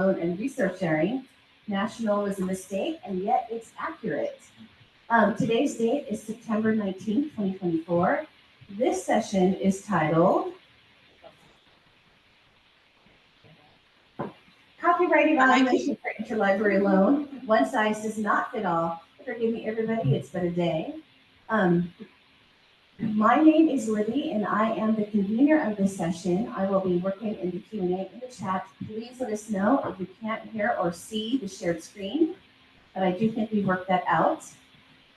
loan and resource sharing. National was a mistake, and yet it's accurate. Today's date is September 19th, 2024. This session is titled Copyright Evaluation for Interlibrary Loan. One size does not fit all. Forgive me, everybody, it's been a day. My name is Libby, and I am the convener of this session. I will be working in the Q&A in the chat. Please let us know if you can't hear or see the shared screen, but I do think we worked that out.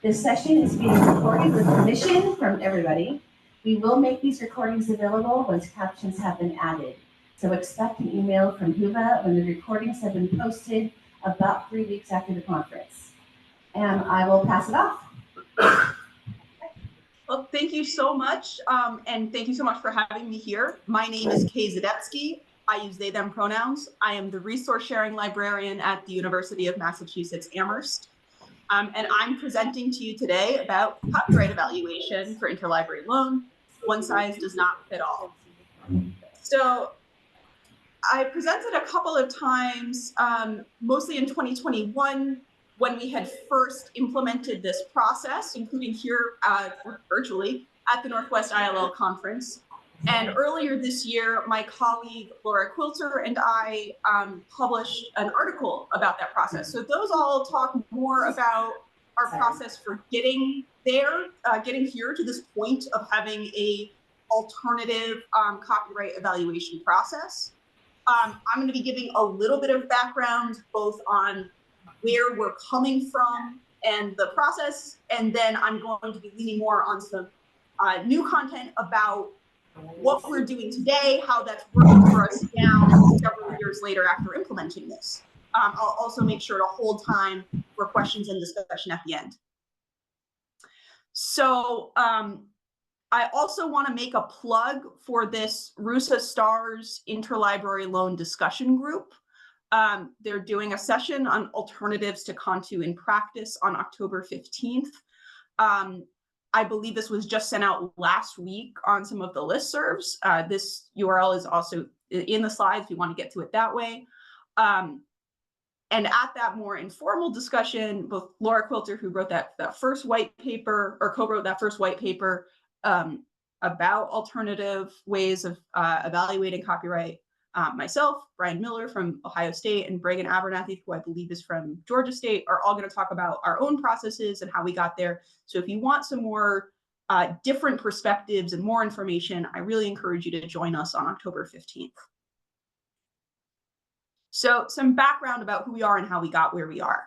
This session is being recorded with permission from everybody. We will make these recordings available once captions have been added. So expect an email from Huva when the recordings have been posted about 3 weeks after the conference. And I will pass it off. Well, thank you so much. And thank you so much for having me here. My name is Kay Zadetsky. I use they, them pronouns. I am the resource sharing librarian at the University of Massachusetts Amherst. And I'm presenting to you today about copyright evaluation for interlibrary loan. One size does not fit all. So I presented a couple of times, mostly in 2021, when we had first implemented this process, including here virtually at the Northwest ILL conference. And earlier this year, my colleague Laura Quilter and I published an article about that process. So those all talk more about our process for getting there, getting here to this point of having a alternative copyright evaluation process. I'm going to be giving a little bit of background both on where we're coming from and the process, and then I'm going to be leaning more on some new content about what we're doing today, how that's working for us now several years later after implementing this. I'll also make sure to hold time for questions and discussion at the end. So I also want to make a plug for this RUSA STARS Interlibrary Loan Discussion Group. They're doing a session on alternatives to Cantu in practice on October 15th. I believe this was just sent out last week on some of the listservs. This URL is also in the slides if you want to get to it that way. And at that more informal discussion, both Laura Quilter, who wrote that first white paper, or co-wrote that first white paper about alternative ways of evaluating copyright, myself, Brian Miller from Ohio State, and Bregan Abernathy, who I believe is from Georgia State, are all going to talk about our own processes and how we got there. So if you want some more different perspectives and more information, I really encourage you to join us on October 15th. So some background about who we are and how we got where we are.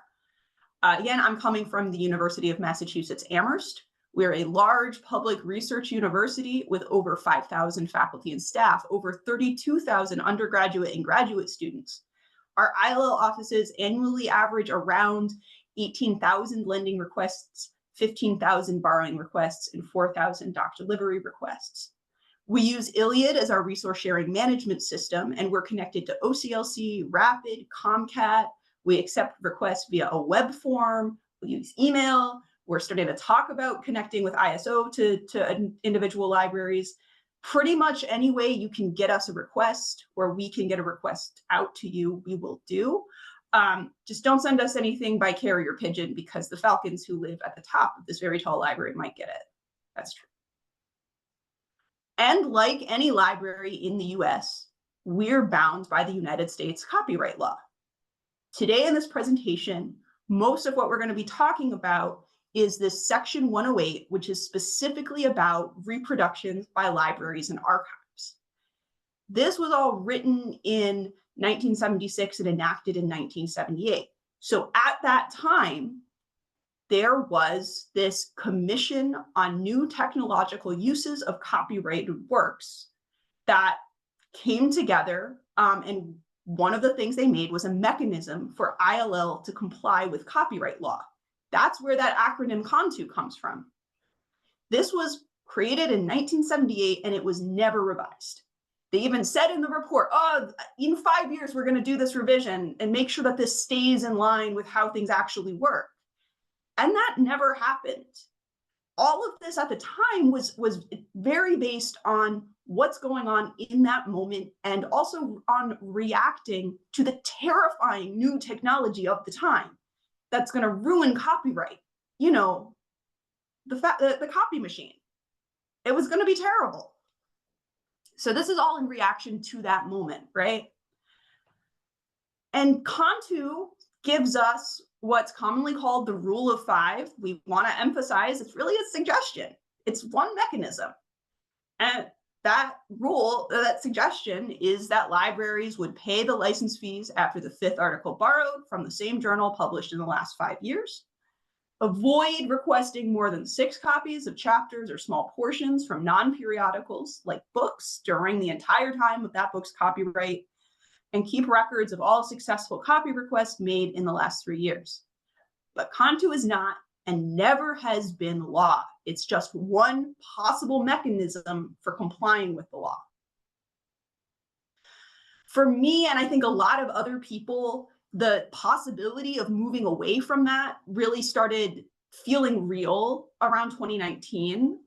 Again, I'm coming from the University of Massachusetts Amherst. We're a large public research university with over 5,000 faculty and staff, over 32,000 undergraduate and graduate students. Our ILL offices annually average around 18,000 lending requests, 15,000 borrowing requests, and 4,000 doc delivery requests. We use ILLiad as our resource sharing management system, and we're connected to OCLC, Rapid, Comcat. We accept requests via a web form. We use email. We're starting to talk about connecting with ISO to individual libraries. Pretty much any way you can get us a request or we can get a request out to you, we will do. Just don't send us anything by carrier pigeon because the falcons who live at the top of this very tall library might get it. That's true. And like any library in the US, we're bound by the United States copyright law. Today in this presentation, most of what we're going to be talking about is this Section 108, which is specifically about reproductions by libraries and archives. This was all written in 1976 and enacted in 1978. So at that time, there was this Commission on New Technological Uses of Copyrighted Works that came together, and one of the things they made was a mechanism for ILL to comply with copyright law. That's where that acronym CONTU comes from. This was created in 1978 and it was never revised. They even said in the report, oh, in 5 years, we're going to do this revision and make sure that this stays in line with how things actually work. And that never happened. All of this at the time was very based on what's going on in that moment, and also on reacting to the terrifying new technology of the time that's going to ruin copyright. You know, the copy machine. It was going to be terrible. So this is all in reaction to that moment, right? And Cantu gives us what's commonly called the rule of five. We want to emphasize it's really a suggestion. It's one mechanism. And that rule, that suggestion, is that libraries would pay the license fees after the fifth article borrowed from the same journal published in the last 5 years, avoid requesting more than 6 copies of chapters or small portions from non-periodicals like books during the entire time of that book's copyright, and keep records of all successful copy requests made in the last 3 years. But Cantu is not and never has been law. It's just one possible mechanism for complying with the law. For me, and I think a lot of other people, the possibility of moving away from that really started feeling real around 2019.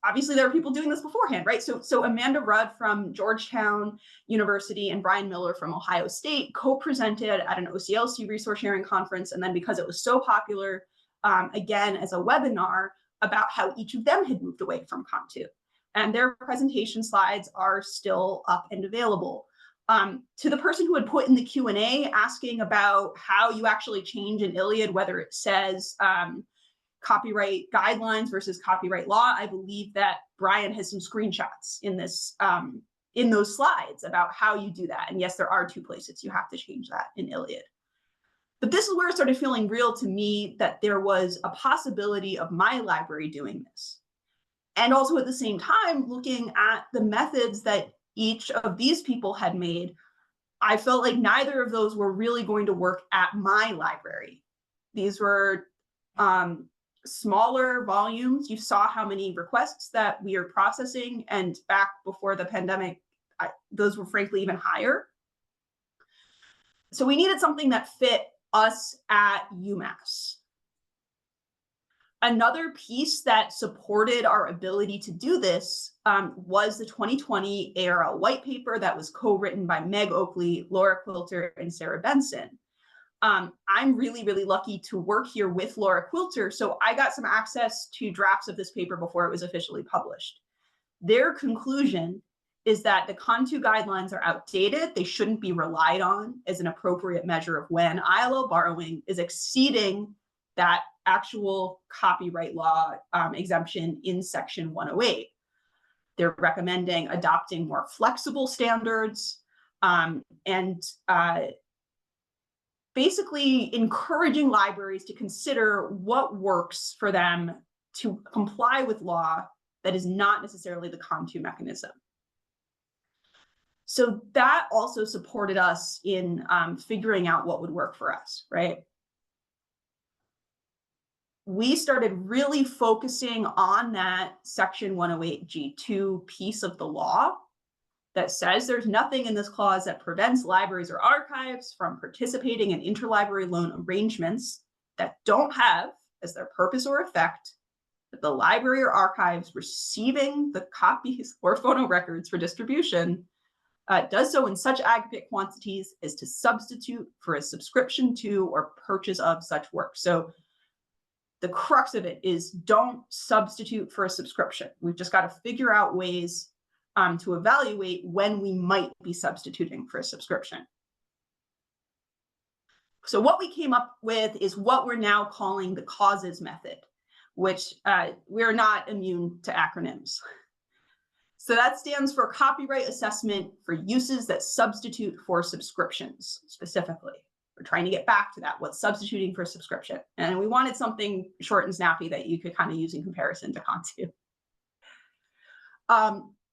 Obviously, there were people doing this beforehand, right? So Amanda Rudd from Georgetown University and Brian Miller from Ohio State co-presented at an OCLC resource sharing conference. And then because it was so popular, again, as a webinar about how each of them had moved away from Cantu. And their presentation slides are still up and available. To the person who had put in the Q&A asking about how you actually change an ILLiad, whether it says copyright guidelines versus copyright law, I believe that Brian has some screenshots in this in those slides about how you do that. And yes, there are 2 places you have to change that in ILLiad. But this is where it started feeling real to me that there was a possibility of my library doing this. And also at the same time, looking at the methods that each of these people had made, I felt like neither of those were really going to work at my library. These were smaller volumes. You saw how many requests that we are processing, and back before the pandemic, those were frankly even higher. So we needed something that fit us at UMass. Another piece that supported our ability to do this was the 2020 ARL white paper that was co-written by Meg Oakley, Laura Quilter, and Sarah Benson. I'm really, really lucky to work here with Laura Quilter, so I got some access to drafts of this paper before it was officially published. Their conclusion is that the Cantu guidelines are outdated. They shouldn't be relied on as an appropriate measure of when ILO borrowing is exceeding that actual copyright law exemption in Section 108. They're recommending adopting more flexible standards and basically encouraging libraries to consider what works for them to comply with law that is not necessarily the Cantu mechanism. So that also supported us in figuring out what would work for us, right? We started really focusing on that Section 108G2 piece of the law that says there's nothing in this clause that prevents libraries or archives from participating in interlibrary loan arrangements that don't have as their purpose or effect that the library or archives receiving the copies or photo records for distribution does so in such aggregate quantities as to substitute for a subscription to or purchase of such work. So the crux of it is don't substitute for a subscription. We've just got to figure out ways to evaluate when we might be substituting for a subscription. So what we came up with is what we're now calling the causes method, which we're not immune to acronyms. So that stands for copyright assessment for uses that substitute for subscriptions specifically. We're trying to get back to that, what's substituting for a subscription. And we wanted something short and snappy that you could kind of use in comparison to Cantu.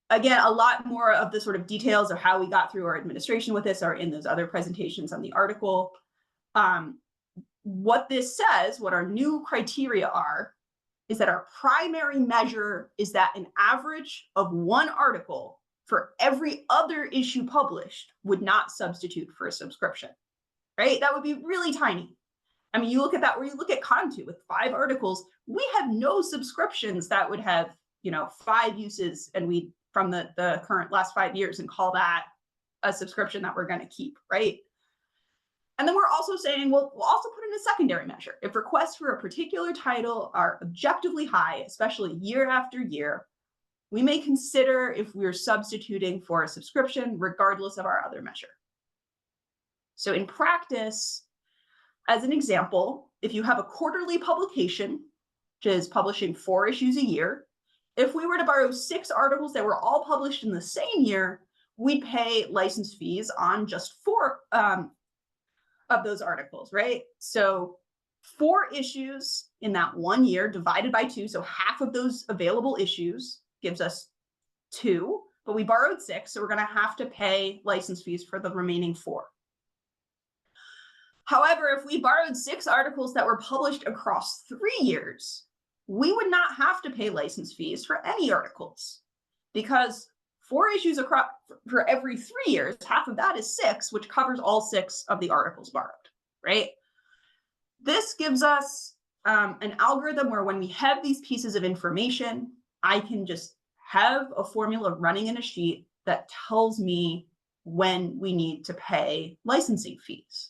Again, a lot more of the sort of details of how we got through our administration with this are in those other presentations on the article. What this says, what our new criteria are, is that our primary measure is that an average of 1 article for every other issue published would not substitute for a subscription, right? That would be really tiny. I mean, you look at that, where you look at Cantu with 5 articles, we have no subscriptions that would have, 5 uses, and we from the current last 5 years and call that a subscription that we're going to keep, right? And then we're also saying, well, we'll also put in a secondary measure. If requests for a particular title are objectively high, especially year after year, we may consider if we're substituting for a subscription regardless of our other measure. So in practice, as an example, if you have a quarterly publication, which is publishing 4 issues a year, if we were to borrow 6 articles that were all published in the same year, we'd pay license fees on just 4 of those articles, right? So 4 issues in that 1 year divided by 2, so half of those available issues gives us 2, but we borrowed 6, so we're going to have to pay license fees for the remaining 4. However, if we borrowed 6 articles that were published across 3 years, we would not have to pay license fees for any articles, because 4 issues across for every 3 years, half of that is 6, which covers all 6 of the articles borrowed, right? This gives us an algorithm where when we have these pieces of information, I can just have a formula running in a sheet that tells me when we need to pay licensing fees.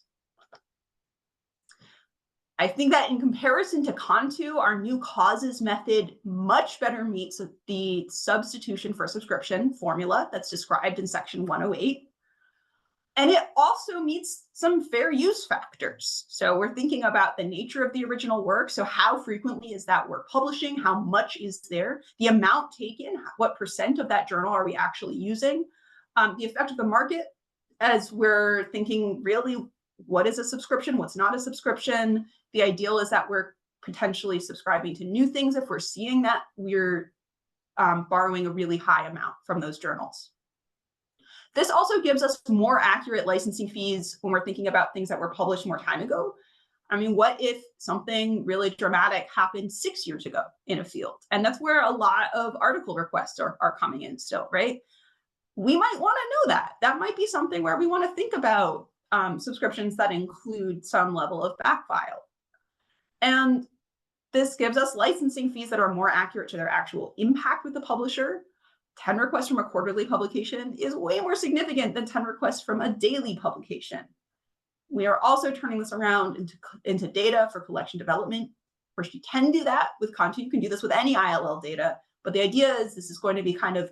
I think that in comparison to Contu, our new causes method much better meets the substitution for subscription formula that's described in section 108. And it also meets some fair use factors. So we're thinking about the nature of the original work. So how frequently is that work publishing? How much is there? The amount taken, what % of that journal are we actually using? The effect of the market, as we're thinking really, what is a subscription? What's not a subscription? The ideal is that we're potentially subscribing to new things if we're seeing that we're borrowing a really high amount from those journals. This also gives us more accurate licensing fees when we're thinking about things that were published more time ago. I mean, what if something really dramatic happened 6 years ago in a field? And that's where a lot of article requests are coming in still, right? We might want to know that. That might be something where we want to think about subscriptions that include some level of backfile. And this gives us licensing fees that are more accurate to their actual impact with the publisher. 10 requests from a quarterly publication is way more significant than 10 requests from a daily publication. We are also turning this around into data for collection development. Of course, you can do that with content. You can do this with any ILL data, but the idea is this is going to be kind of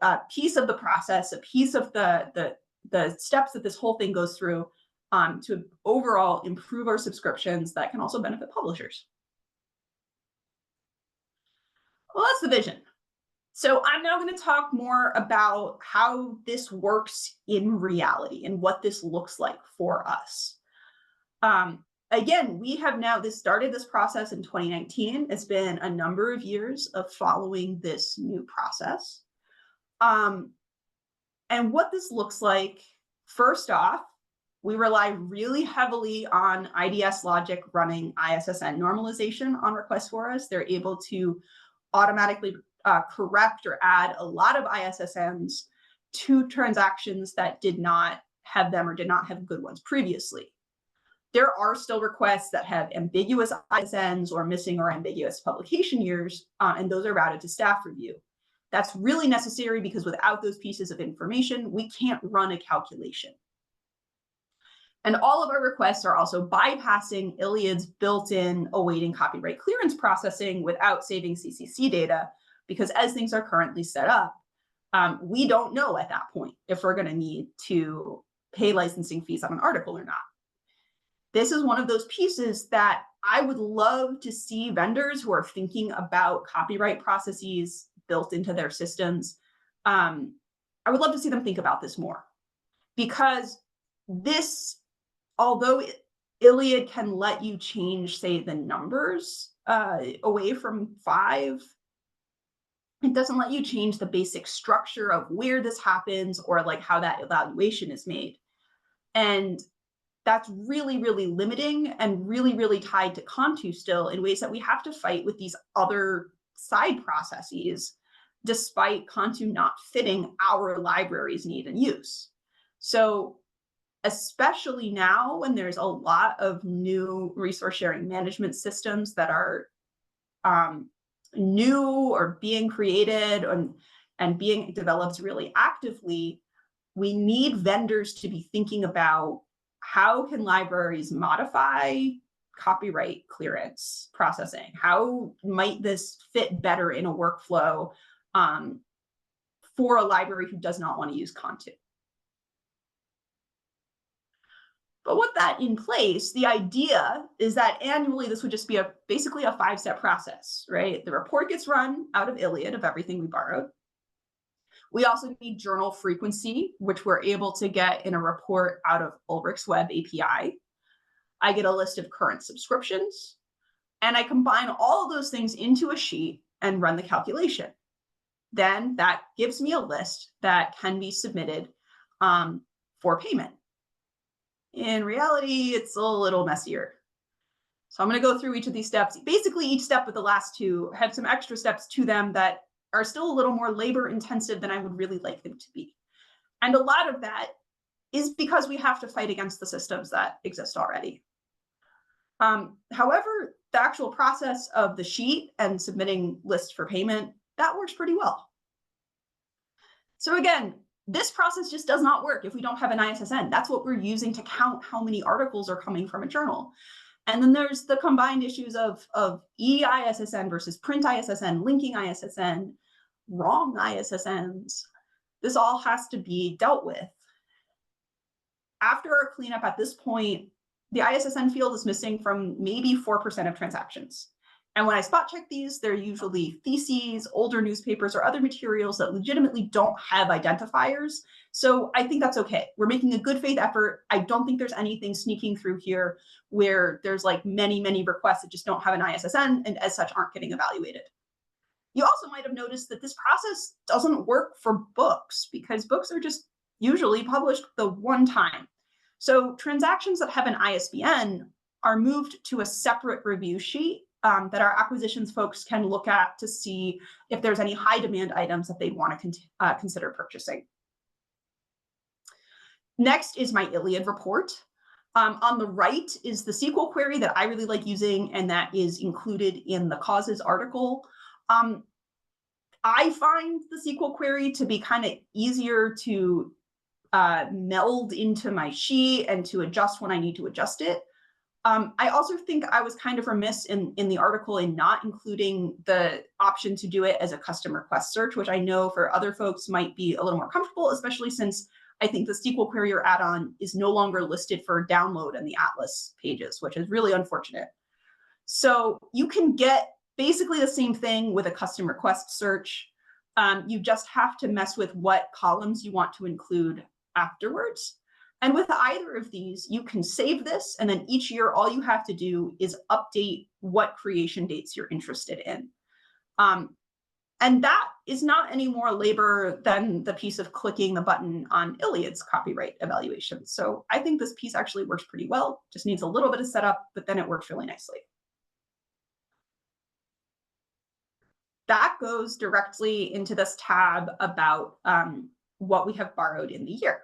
a piece of the process, a piece of the steps that this whole thing goes through to overall improve our subscriptions that can also benefit publishers. Well, that's the vision. So I'm now going to talk more about how this works in reality and what this looks like for us. Again, we have now started this process in 2019. It's been a number of years of following this new process. And what this looks like, first off, we rely really heavily on IDS Logic running ISSN normalization on requests for us. They're able to automatically correct or add a lot of ISSNs to transactions that did not have them or did not have good ones previously. There are still requests that have ambiguous ISNs or missing or ambiguous publication years, and those are routed to staff review. That's really necessary because without those pieces of information, we can't run a calculation. And all of our requests are also bypassing ILLiAD's built-in awaiting copyright clearance processing without saving CCC data, because as things are currently set up, we don't know at that point if we're going to need to pay licensing fees on an article or not. This is one of those pieces that I would love to see vendors who are thinking about copyright processes built into their systems. I would love to see them think about this more, because this, although ILLiAD can let you change, say, the numbers away from 5, it doesn't let you change the basic structure of where this happens or like how that evaluation is made. And that's really, really limiting and really, really tied to Contu still in ways that we have to fight with these other side processes, despite Contu not fitting our library's need and use. So especially now when there's a lot of new resource sharing management systems that are new or being created, and and being developed really actively, we need vendors to be thinking about how can libraries modify copyright clearance processing? How might this fit better in a workflow for a library who does not want to use Cantu? But with that in place, the idea is that annually this would just be basically a 5-step process, right? The report gets run out of ILLiad of everything we borrowed. We also need journal frequency, which we're able to get in a report out of Ulrich's Web API. I get a list of current subscriptions, and I combine all of those things into a sheet and run the calculation. Then that gives me a list that can be submitted for payment. In reality, it's a little messier. So I'm going to go through each of these steps. Basically, each step with the last two have some extra steps to them that are still a little more labor intensive than I would really like them to be. And a lot of that is because we have to fight against the systems that exist already. However, the actual process of the sheet and submitting lists for payment, that works pretty well. So again, this process just does not work if we don't have an ISSN. That's what we're using to count how many articles are coming from a journal. And then there's the combined issues of e-ISSN versus print ISSN, linking ISSN, wrong ISSNs. This all has to be dealt with. After our cleanup at this point, the ISSN field is missing from maybe 4% of transactions. And when I spot check these, they're usually theses, older newspapers, or other materials that legitimately don't have identifiers. So I think that's okay. We're making a good faith effort. I don't think there's anything sneaking through here where there's like many, many requests that just don't have an ISSN and as such aren't getting evaluated. You also might have noticed that this process doesn't work for books because books are just usually published the one time. So transactions that have an ISBN are moved to a separate review sheet that our acquisitions folks can look at to see if there's any high demand items that they'd want to consider purchasing. Next is my ILLiad report. On the right is the SQL query that I really like using, and that is included in the causes article. I find the SQL query to be kind of easier to meld into my sheet and to adjust when I need to adjust it. I also think I was kind of remiss in the article in not including the option to do it as a custom request search, which I know for other folks might be a little more comfortable, especially since I think the SQL Query or add-on is no longer listed for download in the Atlas pages, which is really unfortunate. So you can get basically the same thing with a custom request search. You just have to mess with what columns you want to include afterwards. And with either of these, you can save this, and then each year, all you have to do is update what creation dates you're interested in. And that is not any more labor than the piece of clicking the button on ILLiad's copyright evaluation. So I think this piece actually works pretty well, just needs a little bit of setup, but then it works really nicely. That goes directly into this tab about what we have borrowed in the year.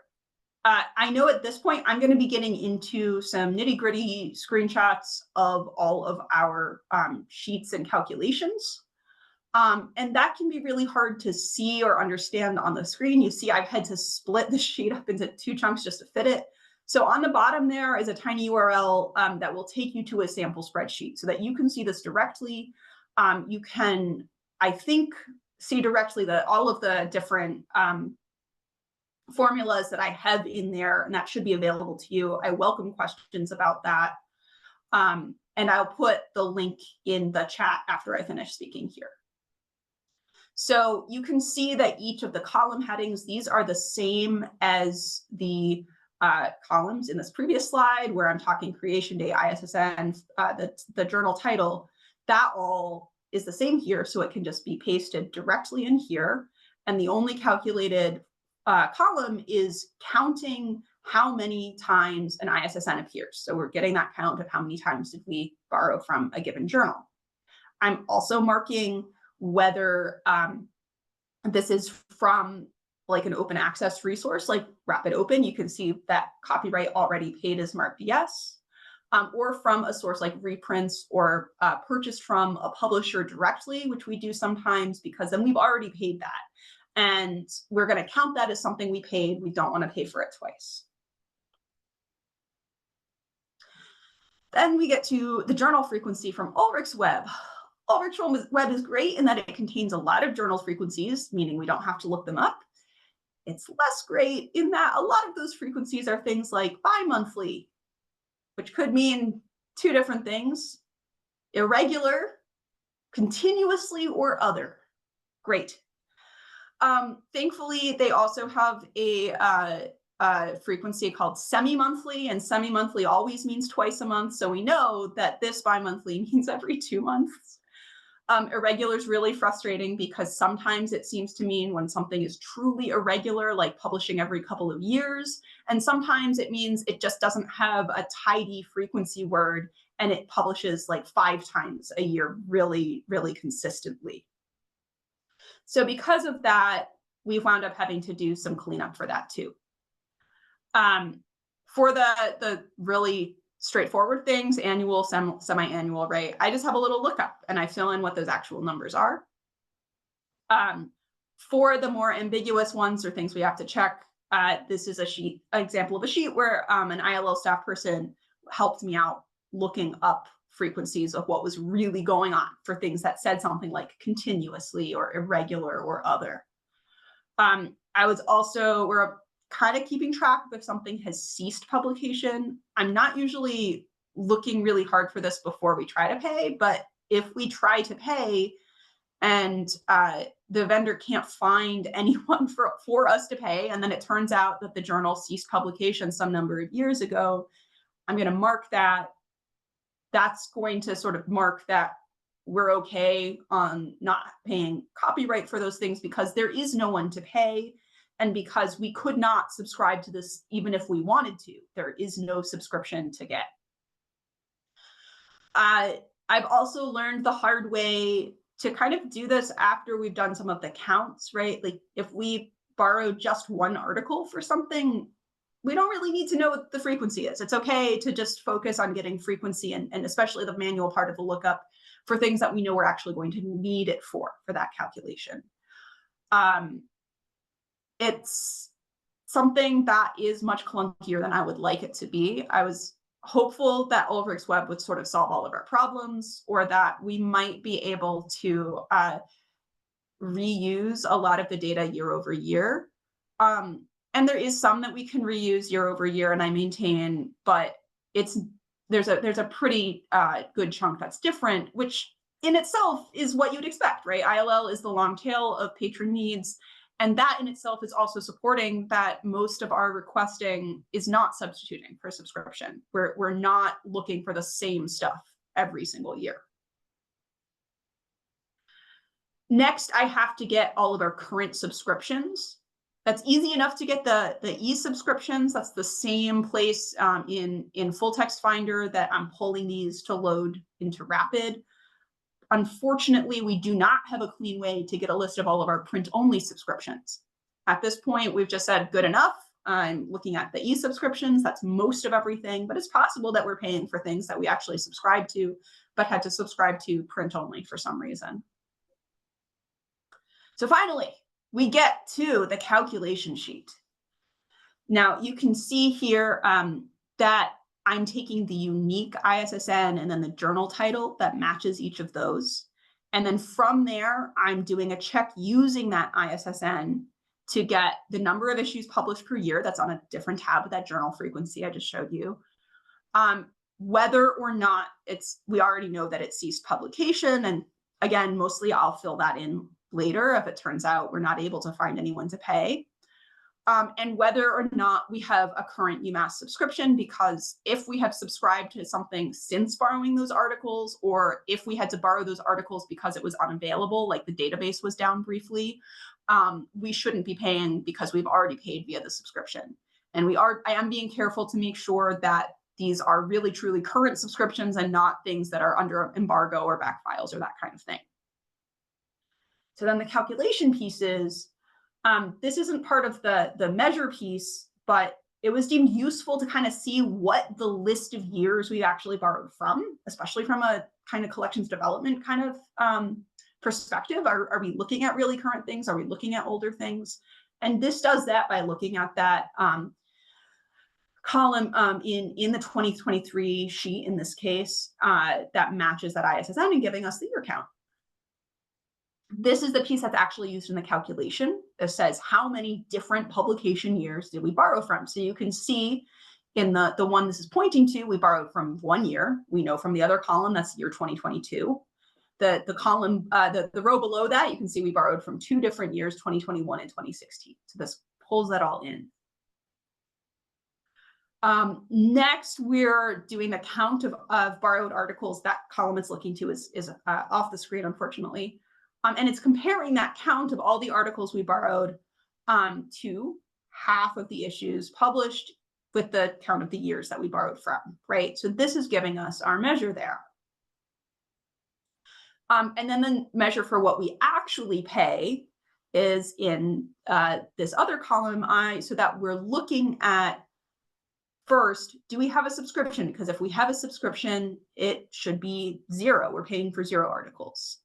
I know at this point, I'm going to be getting into some nitty-gritty screenshots of all of our sheets and calculations. And that can be really hard to see or understand on the screen. You see, I've had to split the sheet up into 2 chunks just to fit it. So on the bottom there is a tiny URL that will take you to a sample spreadsheet so that you can see this directly. You can, I think, see directly all of the different formulas that I have in there, and that should be available to you. I welcome questions about that. And I'll put the link in the chat after I finish speaking here. So you can see that each of the column headings, these are the same as the columns in this previous slide where I'm talking creation day, ISSN, the journal title, that all is the same here. So it can just be pasted directly in here. And the only calculated column is counting how many times an ISSN appears. So we're getting that count of how many times did we borrow from a given journal. I'm also marking whether this is from like an open access resource like RapidOpen. You can see that copyright already paid is marked yes, or from a source like reprints or purchased from a publisher directly, which we do sometimes because then we've already paid that. And we're going to count that as something we paid. We don't want to pay for it twice. Then we get to the journal frequency from Ulrich's Web. Ulrich's Web is great in that it contains a lot of journal frequencies, meaning we don't have to look them up. It's less great in that a lot of those frequencies are things like bi-monthly, which could mean two different things: irregular, continuously, or other. Great. Thankfully, they also have a frequency called semi-monthly, and semi-monthly always means twice a month. So we know that this bi-monthly means every 2 months. Irregular is really frustrating because sometimes it seems to mean when something is truly irregular, like publishing every couple of years. And sometimes it means it just doesn't have a tidy frequency word and it publishes like 5 times a year really, really consistently. So because of that, we wound up having to do some cleanup for that too. For the really straightforward things, annual, semi-annual, right? I just have a little lookup and I fill in what those actual numbers are. For the more ambiguous ones or things we have to check, this is an example of a sheet where an ILL staff person helped me out looking up frequencies of what was really going on for things that said something like continuously or irregular or other. We're kind of keeping track of if something has ceased publication. I'm not usually looking really hard for this before we try to pay, but if we try to pay and the vendor can't find anyone for us to pay, and then it turns out that the journal ceased publication some number of years ago, I'm going to mark that. That's going to sort of mark that we're okay on not paying copyright for those things because there is no one to pay. And because we could not subscribe to this even if we wanted to, there is no subscription to get. I've also learned the hard way to kind of do this after we've done some of the counts, right? Like if we borrow just one article for something, we don't really need to know what the frequency is. It's okay to just focus on getting frequency and especially the manual part of the lookup for things that we know we're actually going to need it for that calculation. It's something that is much clunkier than I would like it to be. I was hopeful that Ulrich's Web would sort of solve all of our problems, or that we might be able to reuse a lot of the data year over year. And there is some that we can reuse year over year, and I maintain, but there's a pretty good chunk that's different, which in itself is what you'd expect, right? ILL is the long tail of patron needs. And that in itself is also supporting that most of our requesting is not substituting for subscription. We're not looking for the same stuff every single year. Next, I have to get all of our current subscriptions. That's easy enough to get the e-subscriptions. That's the same place in Full Text Finder that I'm pulling these to load into Rapid. Unfortunately, we do not have a clean way to get a list of all of our print-only subscriptions. At this point, we've just said good enough. I'm looking at the e-subscriptions. That's most of everything, but it's possible that we're paying for things that we actually subscribe to, but had to subscribe to print-only for some reason. So finally, we get to the calculation sheet. Now, you can see here that I'm taking the unique ISSN and then the journal title that matches each of those. And then from there, I'm doing a check using that ISSN to get the number of issues published per year. That's on a different tab of that journal frequency I just showed you. Whether or not we already know that it ceased publication. And again, mostly I'll fill that in later if it turns out we're not able to find anyone to pay. And whether or not we have a current UMass subscription, because if we have subscribed to something since borrowing those articles, or if we had to borrow those articles because it was unavailable, like the database was down briefly, we shouldn't be paying because we've already paid via the subscription. And I am being careful to make sure that these are really truly current subscriptions and not things that are under embargo or back files or that kind of thing. So then the calculation pieces. This isn't part of the measure piece, but it was deemed useful to kind of see what the list of years we've actually borrowed from, especially from a kind of collections development kind of perspective. Are we looking at really current things? Are we looking at older things? And this does that by looking at that column in the 2023 sheet, in this case, that matches that ISSN and giving us the year count. This is the piece that's actually used in the calculation that says how many different publication years did we borrow from. So you can see in the one this is pointing to, we borrowed from 1 year. We know from the other column that's year 2022. The column, the row below that, you can see we borrowed from 2 different years, 2021 and 2016. So this pulls that all in. Next, we're doing the count of borrowed articles. That column it's looking to is off the screen, unfortunately. And it's comparing that count of all the articles we borrowed to half of the issues published with the count of the years that we borrowed from, right? So this is giving us our measure there. And then the measure for what we actually pay is in this other column, so that we're looking at, first, do we have a subscription? Because if we have a subscription, it should be 0. We're paying for 0 articles.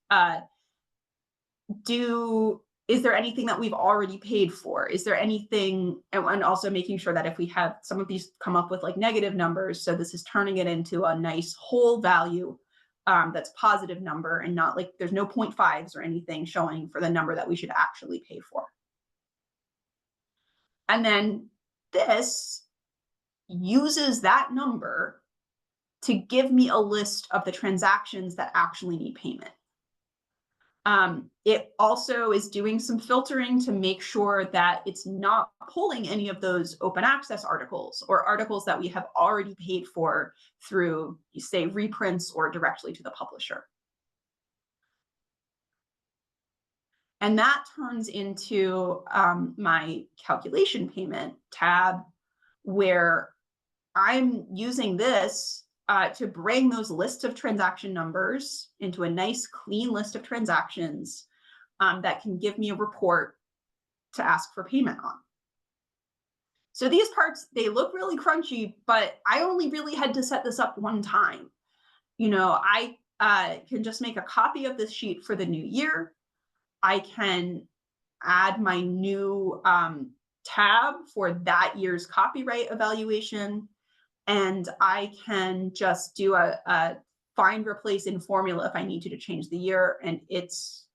Is there anything that we've already paid for? Is there anything, and also making sure that if we have some of these come up with like negative numbers, so this is turning it into a nice whole value that's positive number, and not like there's no 0.5s or anything showing for the number that we should actually pay for. And then this uses that number to give me a list of the transactions that actually need payment. It also is doing some filtering to make sure that it's not pulling any of those open access articles or articles that we have already paid for through, say, reprints or directly to the publisher. And that turns into my calculation payment tab, where I'm using this to bring those lists of transaction numbers into a nice clean list of transactions that can give me a report to ask for payment on. So these parts, they look really crunchy, but I only really had to set this up one time. You know, I can just make a copy of this sheet for the new year. I can add my new tab for that year's copyright evaluation. And I can just do a find replace in formula if I need to change the year, and it's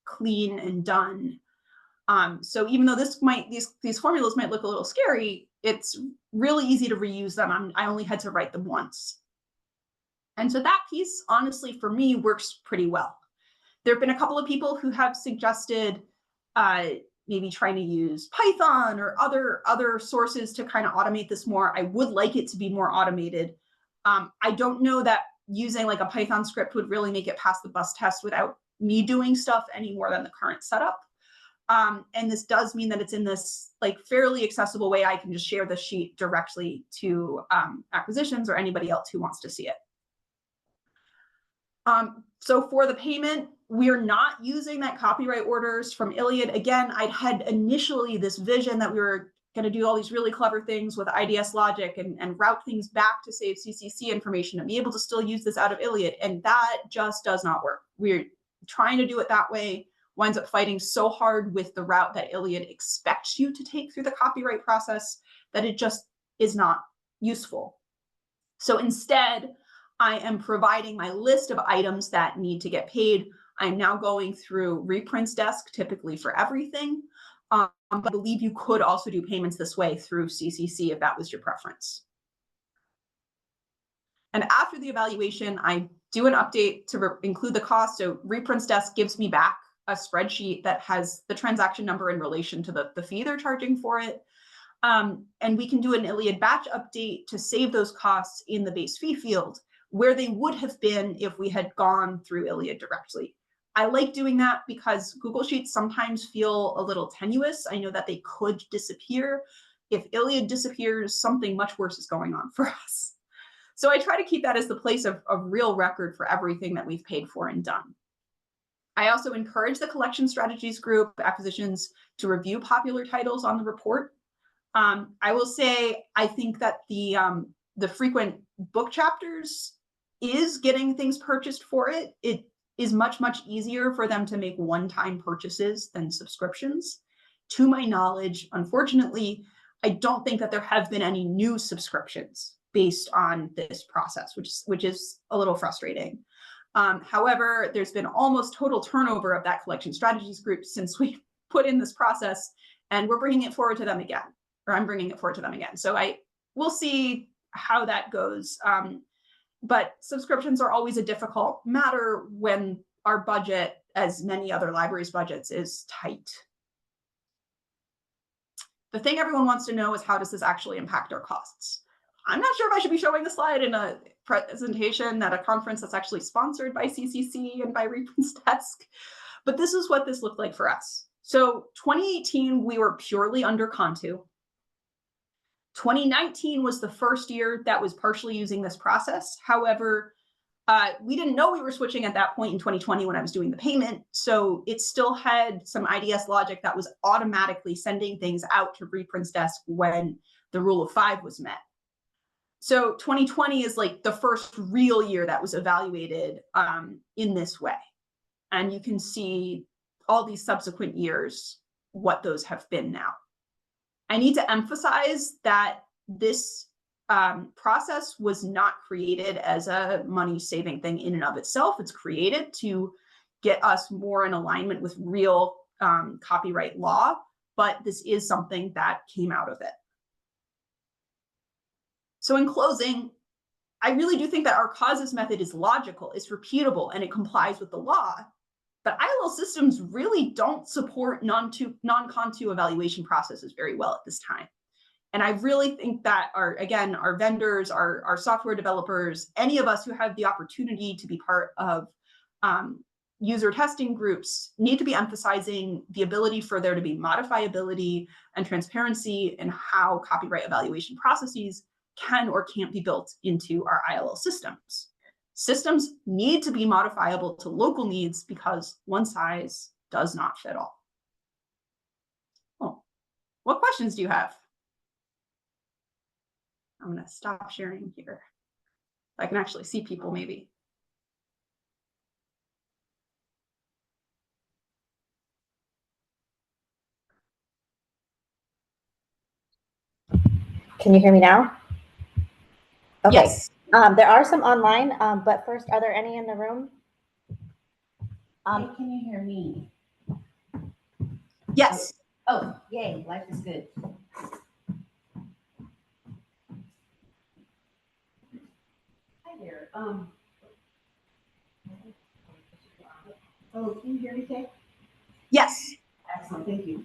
clean and done. So even though these formulas might look a little scary, it's really easy to reuse them. I only had to write them once. And so that piece, honestly, for me, works pretty well. There have been a couple of people who have suggested maybe trying to use Python or other sources to kind of automate this more. I would like it to be more automated. I don't know that using like a Python script would really make it past the bus test without me doing stuff any more than the current setup. And this does mean that it's in this like fairly accessible way. I can just share the sheet directly to acquisitions or anybody else who wants to see it. So for the payment, we're not using that copyright orders from ILLiad. Again, I'd had initially this vision that we were going to do all these really clever things with IDS logic and route things back to save CCC information and be able to still use this out of ILLiad. And that just does not work. We're trying to do it that way, winds up fighting so hard with the route that ILLiad expects you to take through the copyright process that it just is not useful. So instead, I am providing my list of items that need to get paid. I'm now going through Reprints Desk, typically for everything. But I believe you could also do payments this way through CCC if that was your preference. And after the evaluation, I do an update to include the cost. So Reprints Desk gives me back a spreadsheet that has the transaction number in relation to the fee they're charging for it. And we can do an ILLiad batch update to save those costs in the base fee field, where they would have been if we had gone through ILLiad directly. I like doing that because Google Sheets sometimes feel a little tenuous. I know that they could disappear. If ILLiad disappears, something much worse is going on for us. So I try to keep that as the place of real record for everything that we've paid for and done. I also encourage the collection strategies group, acquisitions, to review popular titles on the report. I will say, I think that the frequent book chapters is getting things purchased for it. is much, much easier for them to make one-time purchases than subscriptions. To my knowledge, unfortunately, I don't think that there have been any new subscriptions based on this process, which is a little frustrating. However, there's been almost total turnover of that collection strategies group since we put in this process, and we're bringing it forward to them again, or I'm bringing it forward to them again. So we'll see how that goes. But subscriptions are always a difficult matter when our budget, as many other libraries' budgets, is tight. The thing everyone wants to know is, how does this actually impact our costs? I'm not sure if I should be showing the slide in a presentation at a conference that's actually sponsored by CCC and by Reprint's Desk, but this is what this looked like for us. So 2018, we were purely under Contu. 2019 was the first year that was partially using this process. However, we didn't know we were switching at that point in 2020 when I was doing the payment. So it still had some IDS logic that was automatically sending things out to Reprint's Desk when the rule of 5 was met. So 2020 is like the first real year that was evaluated in this way. And you can see all these subsequent years, what those have been now. I need to emphasize that this process was not created as a money-saving thing in and of itself. It's created to get us more in alignment with real copyright law, but this is something that came out of it. So in closing, I really do think that our causes method is logical, it's repeatable, and it complies with the law. But ILL systems really don't support non-Contu evaluation processes very well at this time. And I really think that our vendors, our software developers, any of us who have the opportunity to be part of user testing groups need to be emphasizing the ability for there to be modifiability and transparency in how copyright evaluation processes can or can't be built into our ILL systems. Systems need to be modifiable to local needs because one size does not fit all. Oh, what questions do you have? I'm going to stop sharing here. I can actually see people maybe. Can you hear me now? Okay. Yes. There are some online, but first, are there any in the room? Hey, can you hear me? Yes. Oh, yay, life is good. Hi there. Oh, can you hear me, Kay? Yes. Excellent, thank you.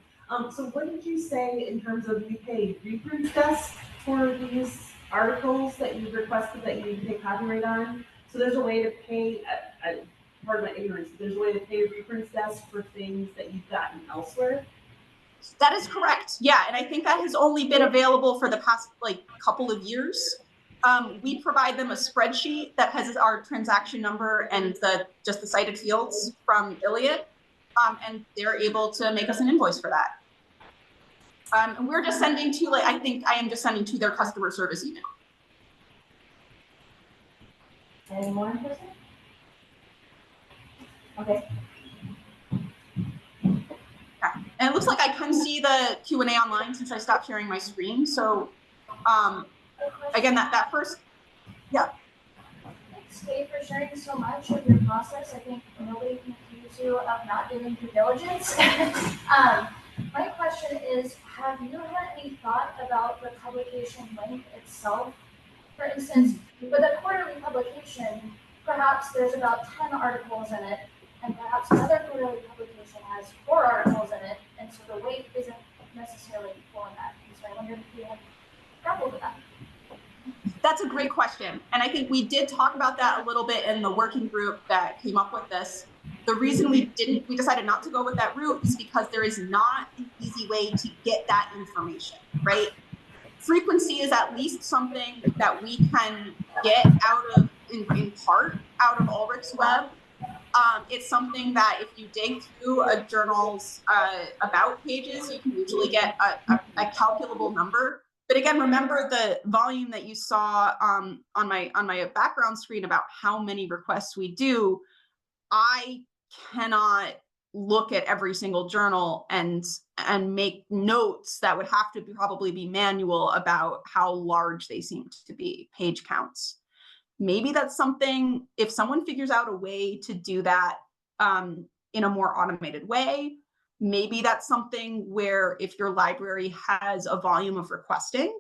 So what did you say in terms of you pay Reprint's Desk for these articles that you requested that you need to pay copyright on? So there's a way to pay, pardon my ignorance, there's a way to pay Reprint's Desk for things that you've gotten elsewhere? That is correct. Yeah, and I think that has only been available for the past couple of years. We provide them a spreadsheet that has our transaction number and just the cited fields from ILLiad, and they're able to make us an invoice for that. And we're just sending to, I think I am just sending to their customer service email. Any more in person? Okay. And it looks like I can see the Q&A online since I stopped sharing my screen. So again, that first, yeah. Thanks, Kate, for sharing so much of your process. I think nobody can accuse you of not doing due diligence. My question is, have you had any thought about the publication length itself? For instance, with a quarterly publication, perhaps there's about 10 articles in it, and perhaps another quarterly publication has 4 articles in it, and so the weight isn't necessarily equal in that. So I wondered if you had grappled with that. That's a great question. And I think we did talk about that a little bit in the working group that came up with this. The reason we decided not to go with that route is because there is not an easy way to get that information, right? Frequency is at least something that we can get out of, in part, out of Ulrich's web. It's something that if you dig through a journal's about pages, you can usually get a calculable number. But again, remember the volume that you saw on my background screen about how many requests we do. I cannot look at every single journal and make notes that would have to probably be manual about how large they seem to be, page counts. Maybe that's something, if someone figures out a way to do that in a more automated way, maybe that's something where if your library has a volume of requesting,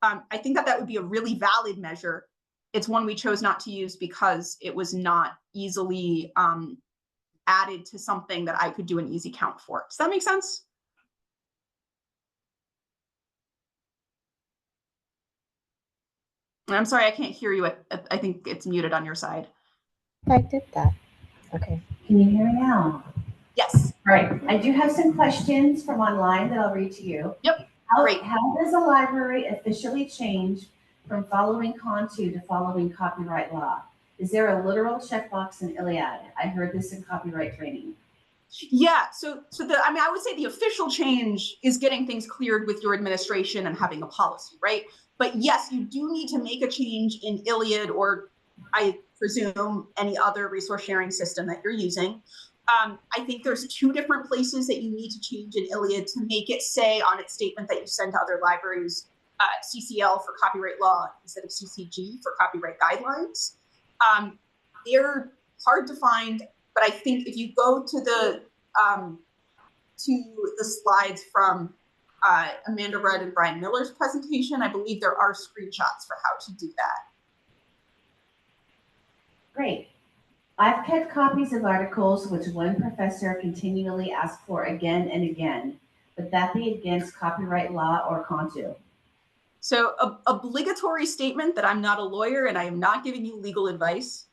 I think that would be a really valid measure. It's one we chose not to use because it was not easily added to something that I could do an easy count for. Does that make sense? I'm sorry, I can't hear you. I think it's muted on your side. I did that. Okay. Can you hear me now? Yes. All right, I do have some questions from online that I'll read to you. Yep. How, Great. how does a library officially change from following Contu to following copyright law? Is there a literal checkbox in ILLiad? I heard this in copyright training. Yeah, so I would say the official change is getting things cleared with your administration and having a policy, right? But yes, you do need to make a change in ILLiad, or I presume any other resource sharing system that you're using. I think there's 2 different places that you need to change in ILLiad to make it say on its statement that you send to other libraries, CCL for copyright law instead of CCG for copyright guidelines. They're hard to find, but I think if you go to the slides from Amanda Rudd and Brian Miller's presentation, I believe there are screenshots for how to do that. Great. I've kept copies of articles which one professor continually asks for again and again. Would that be against copyright law or Contu? So obligatory statement that I'm not a lawyer and I am not giving you legal advice.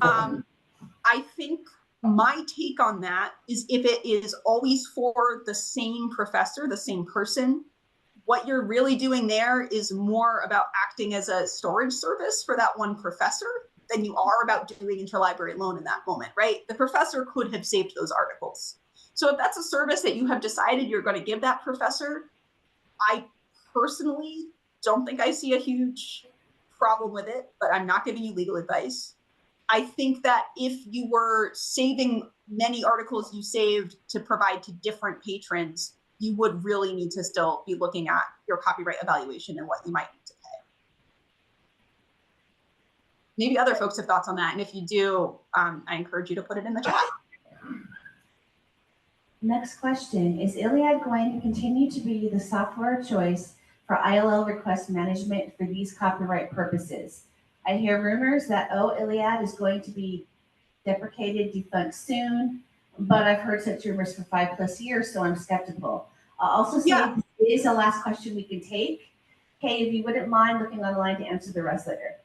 I think my take on that is if it is always for the same professor, the same person, what you're really doing there is more about acting as a storage service for that one professor than you are about doing interlibrary loan in that moment, right? The professor could have saved those articles. So if that's a service that you have decided you're going to give that professor, I personally don't think I see a huge problem with it, but I'm not giving you legal advice. I think that if you were saving many articles you saved to provide to different patrons, you would really need to still be looking at your copyright evaluation and what you might need to pay. Maybe other folks have thoughts on that. And if you do, I encourage you to put it in the chat. Next question, is ILLiad going to continue to be the software of choice for ILL request management for these copyright purposes? I hear rumors that ILLiad is going to be deprecated, defunct soon, but I've heard such rumors for 5+ years, so I'm skeptical. I'll also say this is the last question we can take. Kay, if you wouldn't mind looking online to answer the rest later.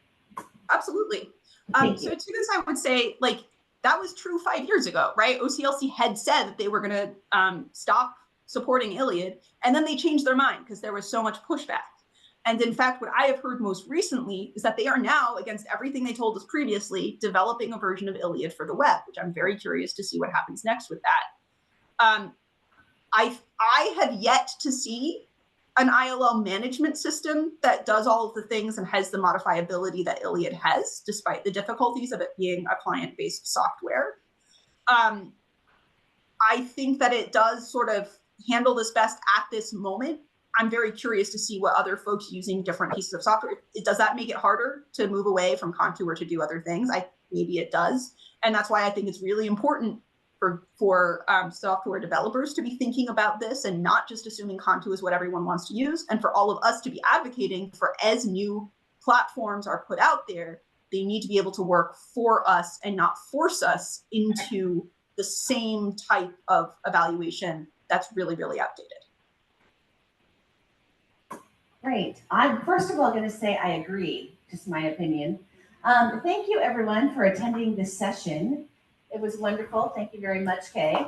Absolutely. Thank so you. to this, I would say, like, that was true 5 years ago, right? OCLC had said that they were going to stop supporting ILLiad, and then they changed their mind because there was so much pushback. And in fact, what I have heard most recently is that they are now, against everything they told us previously, developing a version of ILLiad for the web, which I'm very curious to see what happens next with that. I have yet to see an ILL management system that does all of the things and has the modifiability that ILLiad has, despite the difficulties of it being a client-based software. I think that it does sort of handle this best at this moment. I'm very curious to see what other folks using different pieces of software. Does that make it harder to move away from Contu or to do other things? Maybe it does. And that's why I think it's really important for software developers to be thinking about this and not just assuming Contu is what everyone wants to use, and for all of us to be advocating for, as new platforms are put out there, they need to be able to work for us and not force us into the same type of evaluation that's really, really outdated. Great. I'm first of all going to say I agree, just my opinion. Thank you everyone for attending this session. It was wonderful. Thank you very much, Kay.